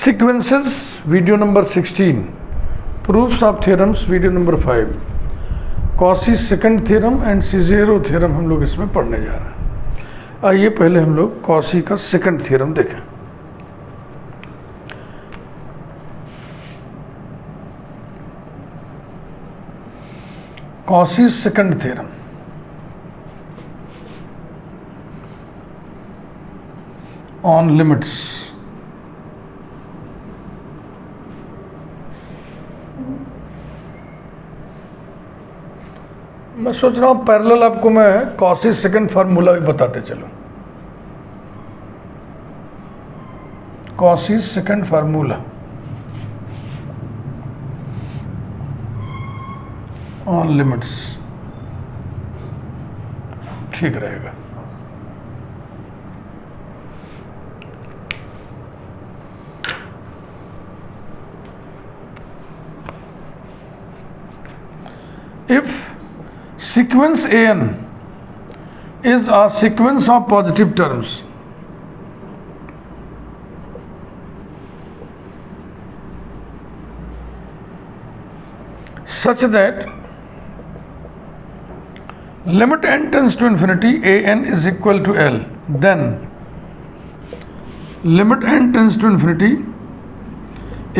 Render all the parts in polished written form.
Sequences, video number 16. Proofs of theorems, video number 5. Cauchy's second theorem and Cicero theorem हम लोग इसमें पढ़ने जा रहे हैं। आइए पहले हम लोग कॉची का सेकंड थ्योरम देखें। कॉची's सेकंड थ्योरम ऑन लिमिट्स। मैं सोच रहा हूँ पैरेलल आपको मैं कॉची सेकंड फार्मूला भी बताते चलूँ। Cauchy second formula on limits ठीक रहेगा। If sequence an is a sequence of positive terms such that limit n tends to infinity an is equal to L, then limit n tends to infinity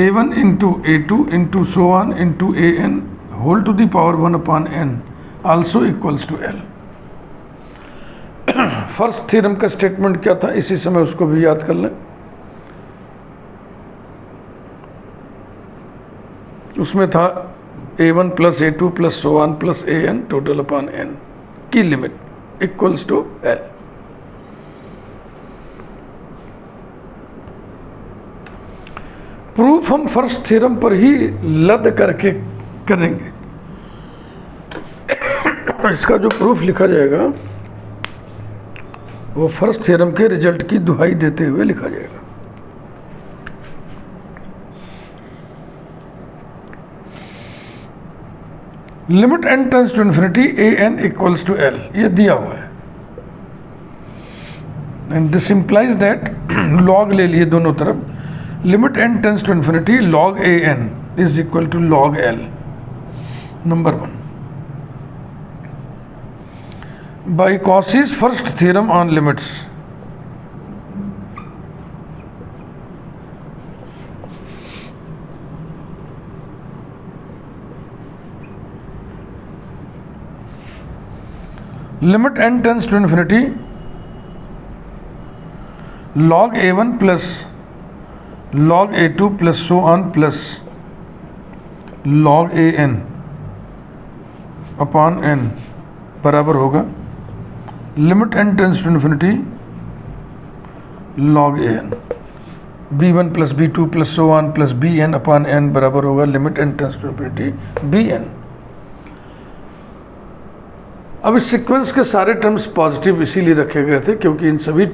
a1 into a2 into so on into an whole to the power 1 upon n also equals to L। First theorem का statement क्या था, इसी समय उसको भी याद कर लें। उसमें था a1 plus a2 plus so on plus an total upon n की limit equals to L। Proof हम फर्स्ट थ्योरम पर ही लद करके करेंगे। इसका जो प्रूफ लिखा जाएगा वो फर्स्ट थ्योरम के रिजल्ट की दुहाई देते हुए लिखा जाएगा। Limit n tends to infinity an equals to L, ये दिया हुआ है। And this implies that log ले लिए दोनों तरफ। Limit n tends to infinity log an is equal to log L। Number 1 by Cauchy's first theorem on limits, limit n tends to infinity log a1 plus log a2 plus so on plus log an upon n बराबर होगा limit n tends to infinity log an b1 plus b2 plus so on plus bn upon n बराबर होगा limit n tends to infinity bn। अब इस sequence के सारे terms positive इसीलिए रखे गए थे क्योंकि इन सभी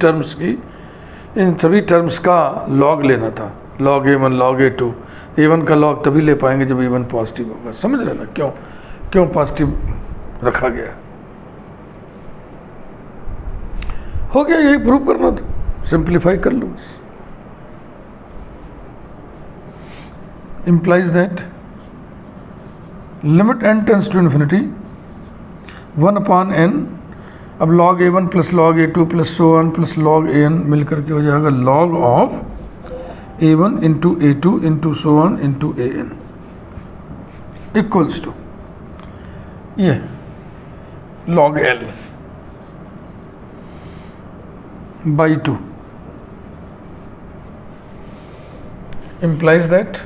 टर्म्स का लॉग लेना था। log a1 log a2, a1 का लॉग तभी ले पाएंगे जब a1 पॉजिटिव होगा। समझ रहे ना क्यों पॉजिटिव रखा गया। हो गया, यही प्रूव करना था, सिंप्लीफाई कर लो बस। implies that limit n tends to infinity 1 upon n, अब log a1 plus log a2 plus so on plus log an मिलकर के हो जाएगा log of a1 into a2 into so on into an equals to ये log L by 2 implies that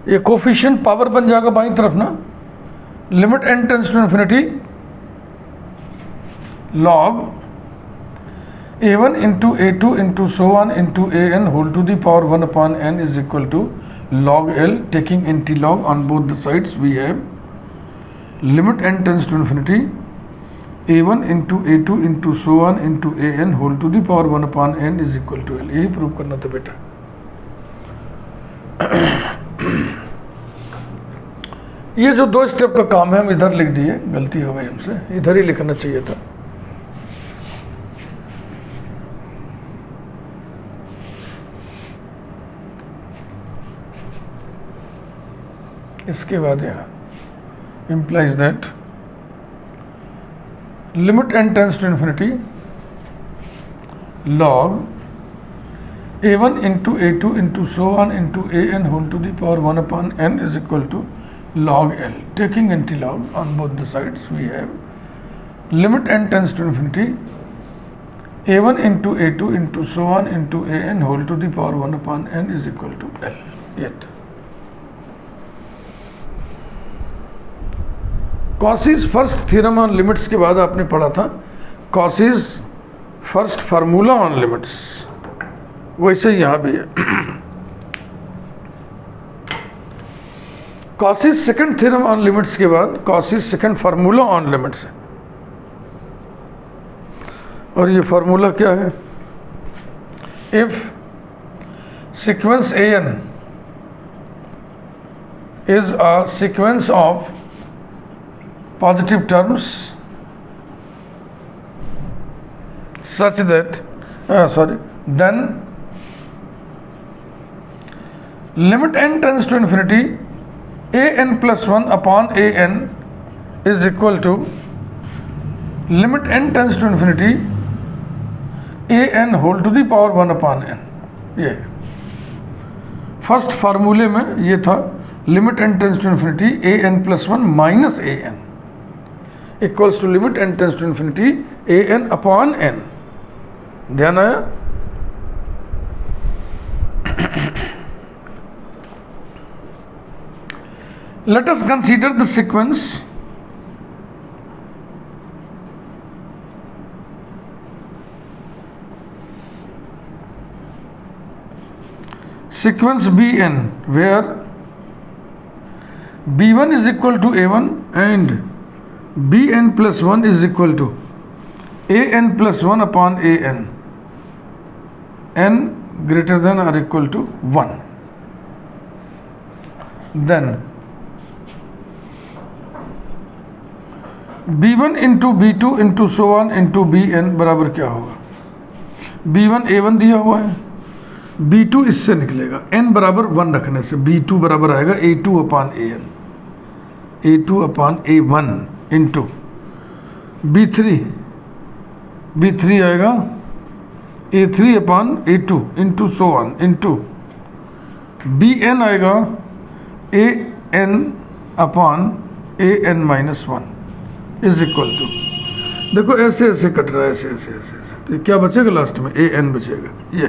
ये coefficient power बन जाएगा बाईं तरफ ना। Limit n tends to infinity log a1 into a2 into so on into an whole to the power 1 upon n is equal to log L। Taking antilog on both the sides we have limit n tends to infinity a1 into a2 into so on into an whole to the power 1 upon n is equal to L। यही prove करना था बेटा। ये जो दो step का काम है हम इधर लिख दिए, गलती हो गई हमसे, इधर ही लिखना चाहिए था। इसके बाद यहाँ implies that limit n tends to infinity log a1 into a2 into so on into an whole to the power 1 upon n is equal to log L. Taking antilog on both the sides, we have limit n tends to infinity a1 into a2 into so on into an whole to the power 1 upon n is equal to L. Yet Cauchy's first theorem on limits के बाद आपने पढ़ा था Cauchy's first formula on limits, वैसे यहाँ भी है Cauchy's second theorem on limits के बाद Cauchy's second formula on limits है, और ये फार्मूला क्या है? If sequence an is a sequence of positive terms such that then limit n tends to infinity an plus 1 upon an is equal to limit n tends to infinity an whole to the power 1 upon n. ये first फार्मूले में ये था limit n tends to infinity an plus 1 minus an equals to limit n tends to infinity an upon n. ध्यान आया? Let us consider the sequence Bn where b1 is equal to a1 and bn plus 1 is equal to an plus 1 upon an, n greater than or equal to 1. Then b1 into b2 into so on into bn बराबर क्या होगा? b1 a1 दिया हुआ है, b2 इससे निकलेगा, n बराबर 1 रखने से b2 बराबर आएगा a2 upon an, a2 upon a1 into b3 आएगा a3 upon a2 into so on into bn आएगा an upon an minus 1 is equal to, देखो ऐसे ऐसे कट रहा है, ऐसे ऐसे ऐसे ऐसे, तो क्या बचेगा लास्ट में? an बचेगा. ये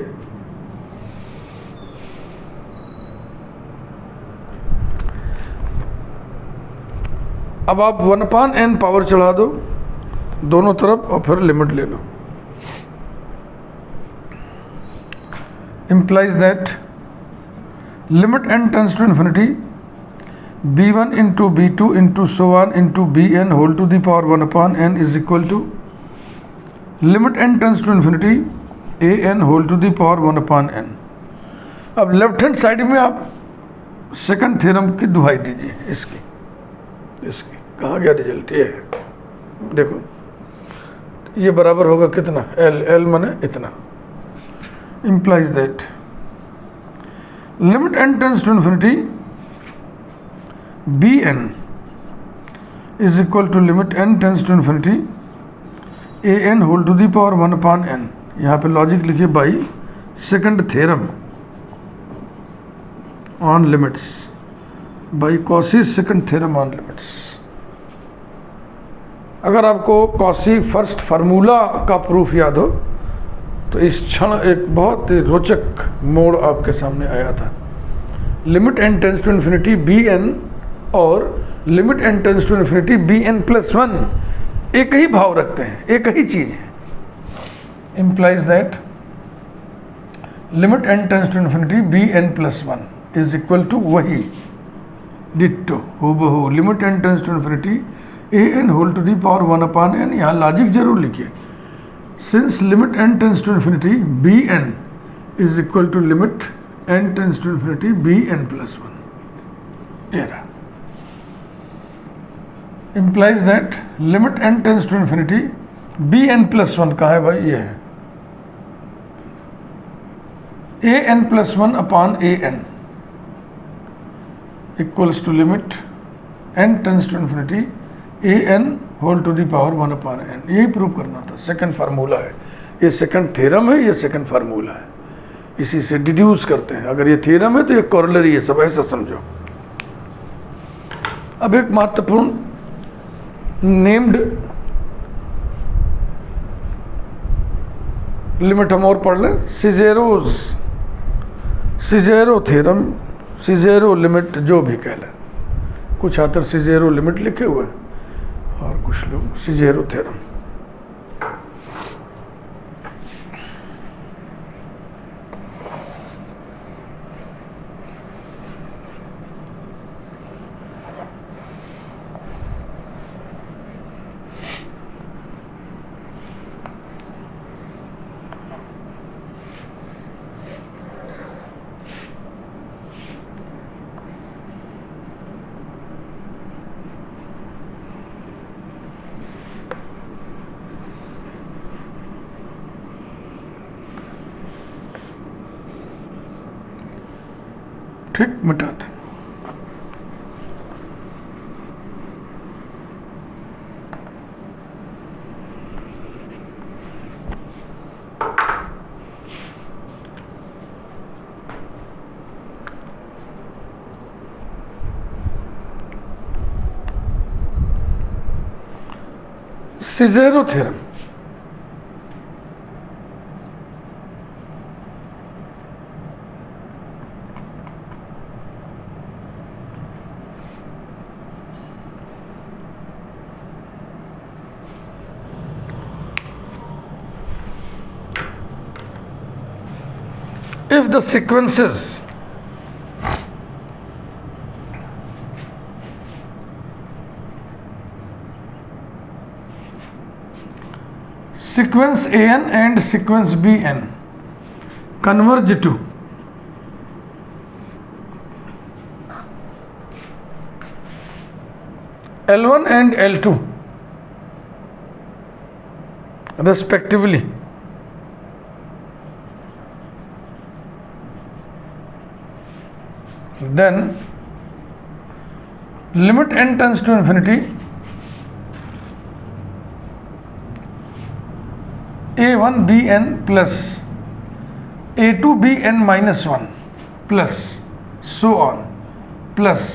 अब आप 1 अपान n पावर चढ़ा दो दोनों तरफ और फिर लिमिट ले लो. implies that limit n tends to infinity b1 into b2 into so on into bn whole to the power 1 upon n is equal to limit n tends to infinity an whole to the power 1 upon n. अब left hand side में आप second theorem की दुहाई दीजिए. इसकी कहाँ गया result? ये है, देखो ये बराबर होगा कितना? l माने इतना. implies that limit n tends to infinity bn is equal to limit n tends to infinity an whole to the power 1 upon n. यहाँ पे लॉजिक लिखिए by second theorem on limits, by Cauchy's second theorem on limits. अगर आपको Cauchy first formula का proof याद हो तो इस क्षण एक बहुत ही रोचक मोड़ आपके सामने आया था. Limit n tends to infinity bn और limit n tends to infinity bn plus 1 एक ही भाव रखते हैं, एक ही चीज है. implies that limit n tends to infinity bn plus 1 is equal to वही डिट्टो हूबहू limit n tends to infinity an whole to the power 1 upon n. यहाँ लॉजिक जरूर लिखिए. Since limit n tends to infinity bn is equal to limit n tends to infinity bn plus 1. ये रहा. implies that limit n tends to infinity bn plus 1 कहाँ है भाई? ये है an plus 1 upon an equals to limit n tends to infinity an whole to the power 1/n। यही prove करना था, सेकंड फार्मूला है ये, सेकंड थ्योरम है, ये सेकंड फार्मूला है, इसी से डिड्यूस करते हैं। अगर ये थ्योरम है तो ये कॉरोलरी है, सब ऐसा समझो। अब एक महत्वपूर्ण नेम्ड लिमिट हम और पढ़ लें, सिजेरो थ्योरम, सिजेरो लिमिट जो भी कह लें, कुछ आतर सिजेरो लिमिट लिखे हुए और कुछ लोग सिजेरो थ्योरम। ठीक, मिटाते हैं। सिजेरो theorem, if the sequences sequence an and sequence bn converge to L1 and L2 respectively, then limit n tends to infinity a1 bn plus a2 bn minus 1 plus so on plus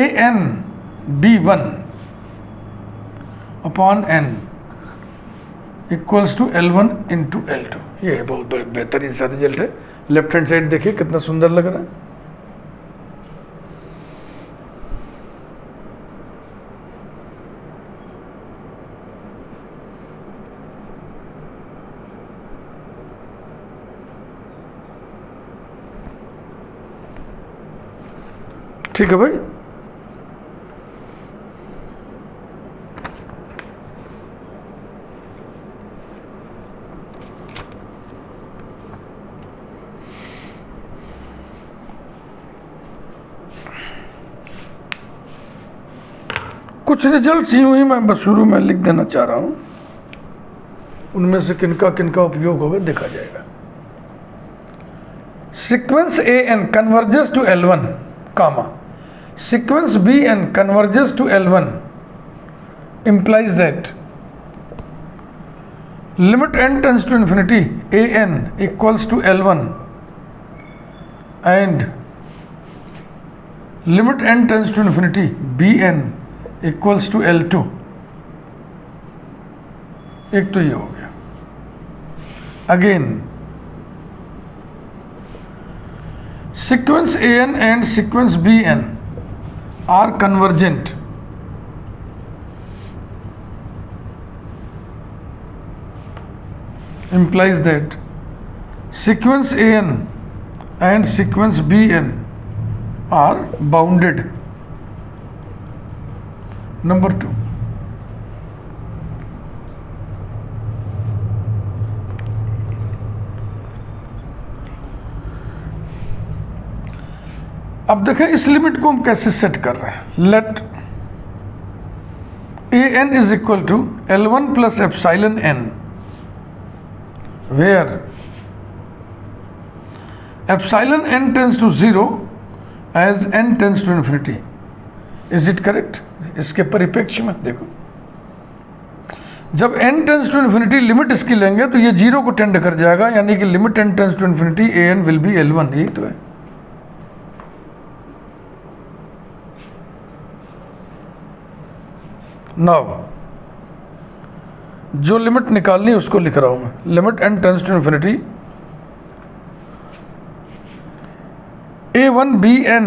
an b1 upon n equals to L1 into L2। ये बहुत बेहतरीन सा result है। Left hand side देखिए कितना सुंदर लग रहा है। ठीक है भाई, कुछ रिजल्ट्स यूं ही मैं बस शुरू में लिख देना चाह रहा हूं, उनमें से किनका किनका उपयोग होगा देखा जाएगा। Sequence an converges to L1 comma sequence bn converges to L1 implies that limit n tends to infinity an equals to L1 and limit n tends to infinity bn equals to L2। एक तो ये हो गया। Again sequence an and sequence bn are convergent implies that sequence an and sequence bn are bounded। Number 2, अब देखें इस limit को हम कैसे सेट कर रहे हैं। Let an is equal to L1 plus epsilon n, where epsilon n tends to 0 as n tends to infinity. Is it correct? इसके परिप्रेक्ष्य में देखो, जब n tends to infinity limit इसकी लेंगे तो ये 0 को टेंड कर जाएगा, यानी कि limit n tends to infinity an will be L1। यही तो है। नाउ जो लिमिट निकालनी है उसको लिख रहा हूं मैं। Limit n tends to infinity a1bn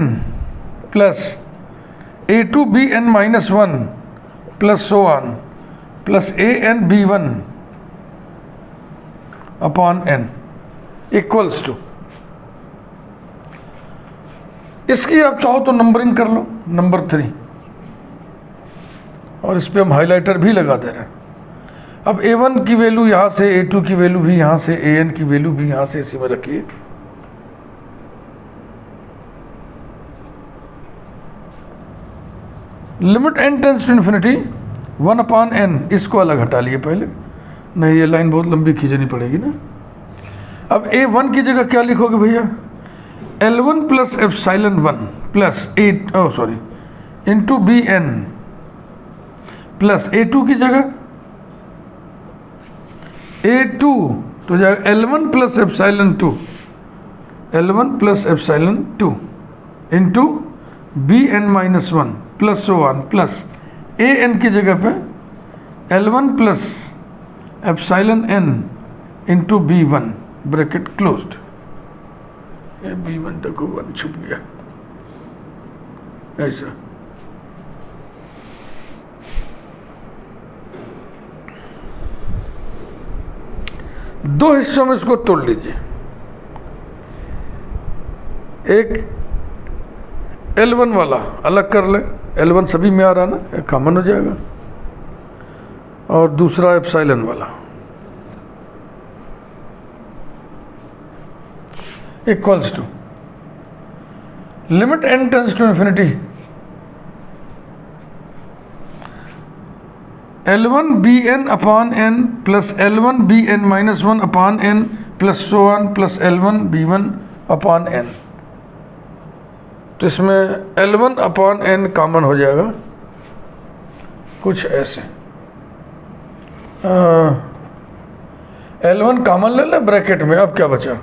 plus a2bn minus 1 plus so on plus anb1 upon n equals to, इसकी आप चाहो तो नंबरिंग कर लो, नंबर 3, और इस पे हम हाइलाइटर भी लगा दे रहे हैं। अब a1 की वैल्यू यहाँ से, a2 की वैल्यू भी यहाँ से, an की वैल्यू भी यहाँ से इसी में रखिए। Limit n tends to infinity 1 upon n, इसको अलग हटा लिए पहले, नहीं ये लाइन बहुत लंबी खींचनी पड़ेगी ना। अब a1 की जगह क्या लिखोगे भैया? L1 plus epsilon 1 plus into bn plus a2 की जगह a2 तो जाएगा L1 plus epsilon 2, L1 plus epsilon 2 into bn minus 1 plus so on plus an की जगह पे L1 plus epsilon n into b1 bracket closed. ये b1 देखो 1 छुप गया ऐसा। दो हिस्सों में इसको तोड़ लीजिए। एक L1 वाला अलग कर ले, L1 सभी में आ रहा ना, कॉमन हो जाएगा, और दूसरा एप्सिलॉन वाला equals to limit n tends to infinity L1 bn upon n plus L1 bn minus 1 upon n plus so on plus L1 b1 upon n। तो इसमें L1 अपॉन n कॉमन हो जाएगा कुछ ऐसे। L1 कॉमन ले ले bracket में, अब क्या बचा?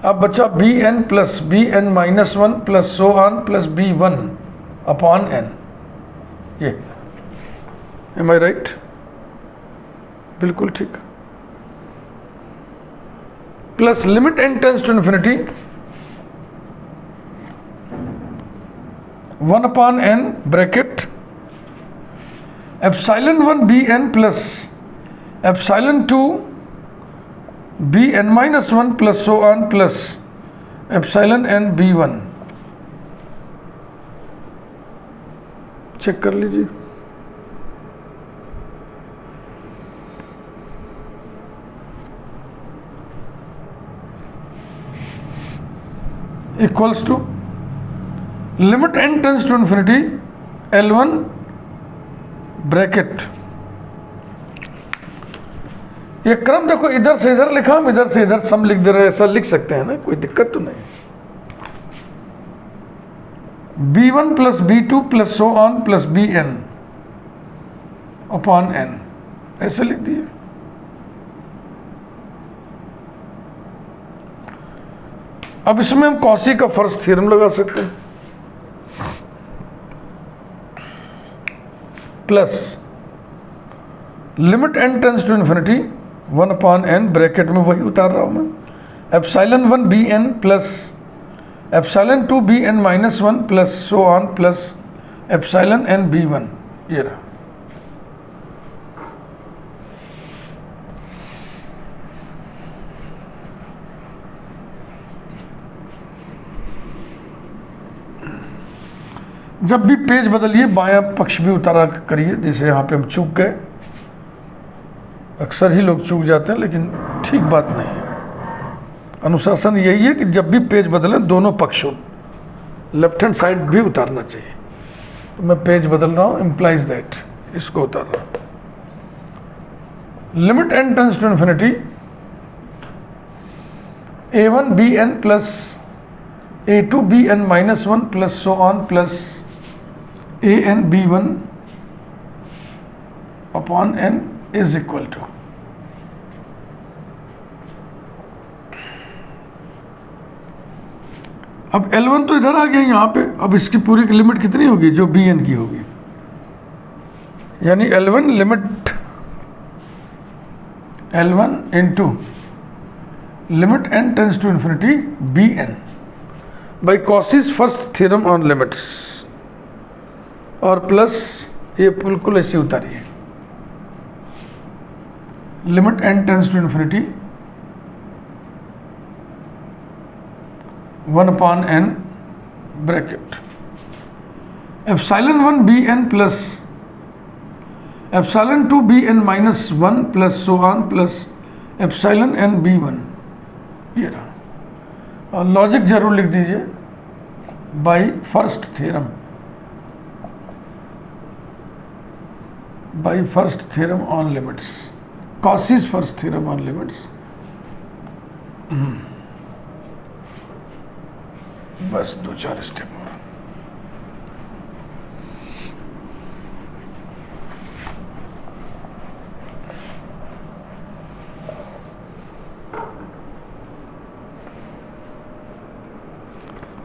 अब बचा bn plus bn minus 1 plus so on plus b1 upon n। ये Am I right? बिल्कुल ठीक। Plus limit n tends to infinity 1 upon n bracket epsilon 1 bn plus epsilon 2 bn minus 1 plus so on plus epsilon n b1। Check कर लीजिए। Equals to limit n tends to infinity L1 bracket, ये क्रम देखो इधर से इधर लिखा, हम इधर से इधर सम लिख दे रहे हैं, ऐसा लिख सकते हैं ना, कोई दिक्कत तो नहीं। b1 plus b2 plus so on plus bn upon n, ऐसे लिख दिए। अब इसमें हम कॉशी का फर्स्ट थ्योरम लगा सकते हैं। Plus limit n tends to infinity 1 upon n bracket में वही उतार रहा हूं मैं, epsilon 1 bn plus epsilon 2 bn minus 1 plus so on plus epsilon n b1। ये रहा। जब भी पेज बदलिए बायां पक्ष भी उतारा करिए, जैसे यहाँ पे हम चूक गए, अक्सर ही लोग चूक जाते हैं, लेकिन ठीक बात नहीं है। अनुशासन यही है कि जब भी पेज बदलें दोनों पक्ष हो, लेफ्ट हैंड साइड भी उतारना चाहिए। तो मैं पेज बदल रहा हूँ, इम्प्लाइज दैट, इसको उतार रहा हूँ। Limit n tends to infinity a1 bn plus a two b N minus one plus so on plus a n B one upon n is equal to, अब L1 तो इधर आ गया यहाँ पे, अब इसकी पूरी की लिमिट कितनी होगी, जो बी एन की होगी, यानी L1 limit L1 into limit n tends to infinity B N by Cauchy's first theorem on limits, और प्लस ये बिल्कुल ऐसी उतारिए, limit n tends to infinity 1 upon n bracket epsilon 1 B N plus epsilon 2 B N minus 1 plus so on plus epsilon N B one, ये रहा। और logic जरूर लिख दीजिए, by first theorem, by first theorem on limits, Cauchy's first theorem on limits. बस 2-4 step और।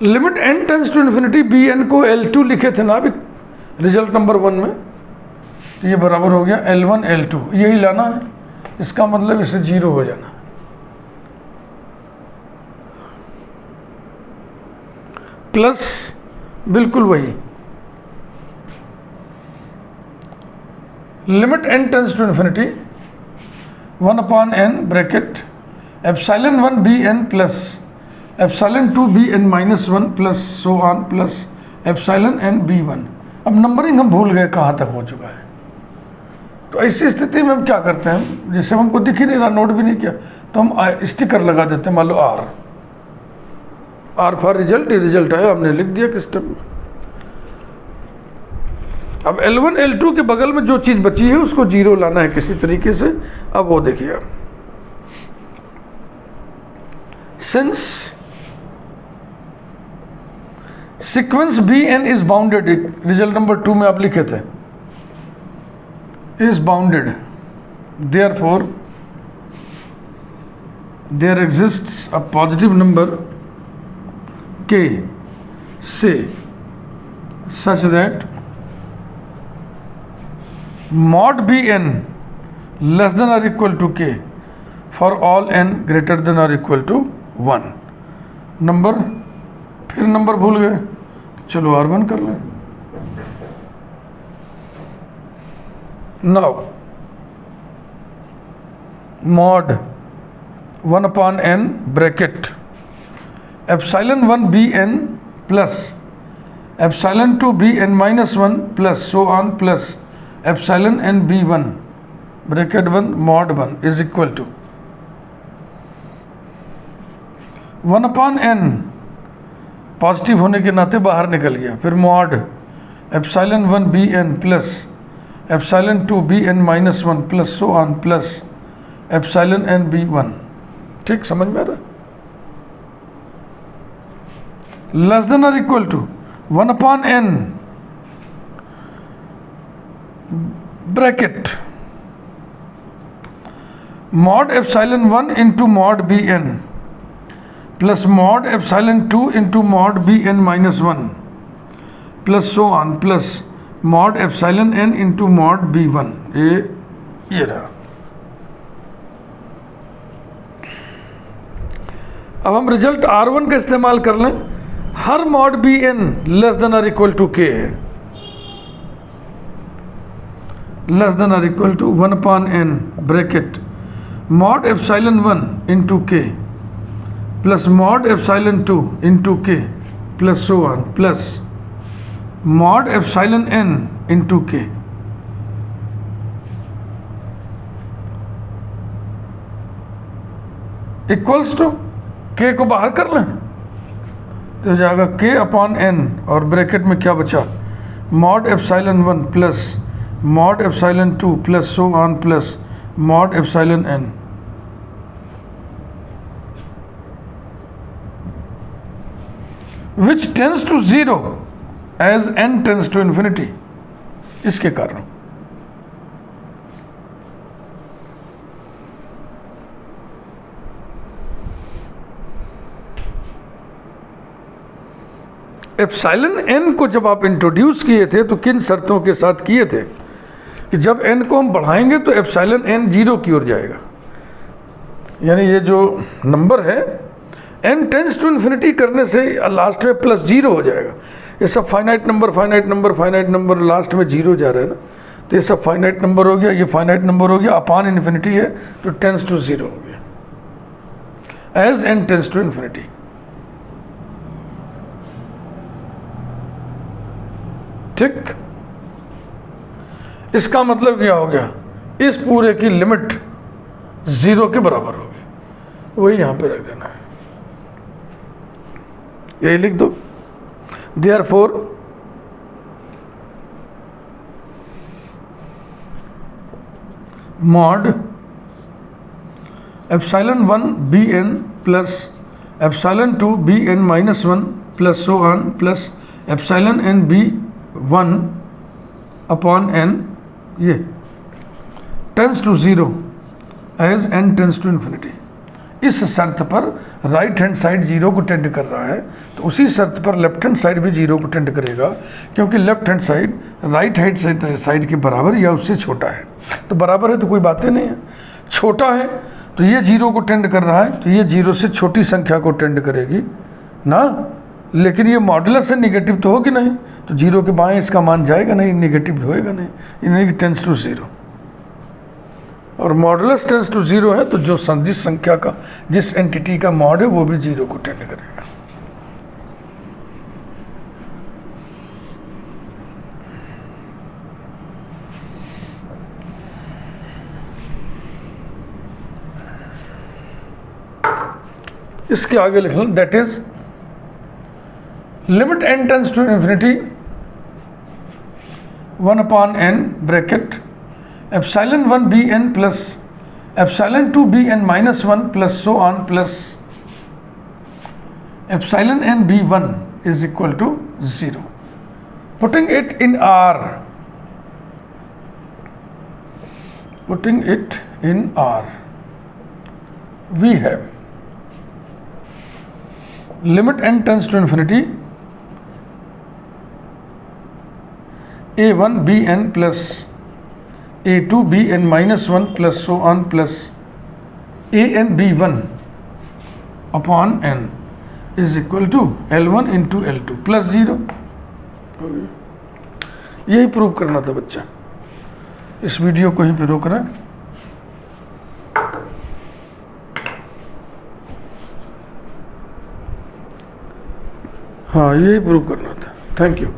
Limit n tends to infinity B n को L2 लिखे थे ना अभी रिजल्ट नंबर 1 में, तो ये बराबर हो गया L1 L2, यही लाना है, इसका मतलब इसे 0 हो जाना, प्लस बिल्कुल वही limit n tends to infinity 1 upon n bracket epsilon 1 B N plus epsilon 2 B N minus 1 plus so on plus epsilon N B one. अब नंबरिंग हम भूल गए कहाँ तक हो चुका है, तो ऐसी स्थिति में हम क्या करते हैं, जैसे हमको दिख ही नहीं रहा, नोट भी नहीं किया, तो हम स्टिकर लगा देते हैं, मान लो आर फॉर रिजल्ट, ये रिजल्ट आया, हमने लिख दिया किस स्टेप में। अब L1 L2 के बगल में जो चीज़ बची है उसको 0 लाना है किसी तरीके से। अब वो देखिए, since sequence b n is bounded, result number 2 में आप लिखे थे, is bounded, therefore there exists a positive number k say such that mod bn less than or equal to k for all n greater than or equal to 1। Number, फिर number भूल गए, चलो R1 कर लें। Now mod 1 upon n bracket epsilon 1 B N plus epsilon 2 B N minus 1 plus so on plus epsilon N B one bracket 1 mod 1 is equal to 1 upon n positive होने के नाते बाहर निकल गया, फिर mod epsilon 1 B N plus epsilon 2 B N minus 1 plus so on plus epsilon N B one. ठीक, समझ में आ रहा है? लेस देन और equal to 1 upon n bracket mod epsilon 1 into mod B N plus mod epsilon 2 into mod B N minus 1 plus so on plus mod epsilon n into mod b one. ये रहा। अब हम result R1 का इस्तेमाल कर लें, हर mod B N less than और इक्वल टू के है, लेस देन और equal to 1 upon n bracket mod epsilon 1 into K plus mod epsilon 2 into K plus so on plus mod epsilon n into K. Equals to k को बाहर कर लें तो हो जाएगा k upon n, और bracket में क्या बचा, mod epsilon 1 plus mod epsilon 2 plus so on plus mod epsilon n। Which tends to zero as n tends to infinity. इसके कारण एप्सिलॉन n को जब आप इंट्रोड्यूस किए थे तो किन शर्तों के साथ किए थे कि जब n को हम बढ़ाएंगे तो एप्सिलॉन n जीरो की ओर जाएगा, यानी ये जो नंबर है n टेंस टू इन्फिनिटी करने से लास्ट में प्लस जीरो हो जाएगा। ये सब finite number finite number finite number last में जीरो जा रहा है ना, तो ये सब फाइनाइट नंबर हो गया, ये फाइनाइट नंबर हो गया, अपॉन इन्फिनिटी है तो टेंस टू जीरो हो गया as n tends to infinity. ठीक, इसका मतलब क्या हो गया, इस पूरे की लिमिट जीरो के बराबर होगी, वही यहां पे रख देना है, यही लिख दो। Therefore mod epsilon 1 bn plus epsilon 2 bn minus 1 plus so on plus epsilon n b1 upon n, ये tends to zero as n tends to infinity. इस शर्त पर राइट हैंड साइड जीरो को टेंड कर रहा है, तो उसी शर्त पर लेफ्ट हैंड साइड भी जीरो को टेंड करेगा, क्योंकि left hand side right hand side के बराबर या उससे छोटा है। तो बराबर है तो कोई बातें नहीं है, छोटा है तो ये जीरो को टेंड कर रहा है, तो ये जीरो से छोटी संख्या को टेंड करेगी ना, लेकिन ये मॉडुलस से निगेटिव तो होगी नहीं, तो जीरो के बाएं इसका मान जाएगा नहीं, निगेटिव होएगा नहीं, यानी कि टेंस टू जीरो। और मॉडुलस टेंस टू जीरो है तो जो जिस संख्या का जिस एंटिटी का मॉड है वो भी जीरो को टेंड करेगा। इसके आगे लिख लो, that is limit n tends to infinity 1 upon n bracket epsilon 1 bn plus epsilon 2 bn minus 1 plus so on plus epsilon n b1 is equal to 0। Putting it in R, putting it in R, we have limit n tends to infinity a1 bn plus a2 bn minus 1 plus so on plus an b1 upon n is equal to L1 into L2 plus 0। यही prove करना था बच्चा, इस video को यहीं पे रोक रहा है। हाँ, यही प्रूव करना था। Thank you.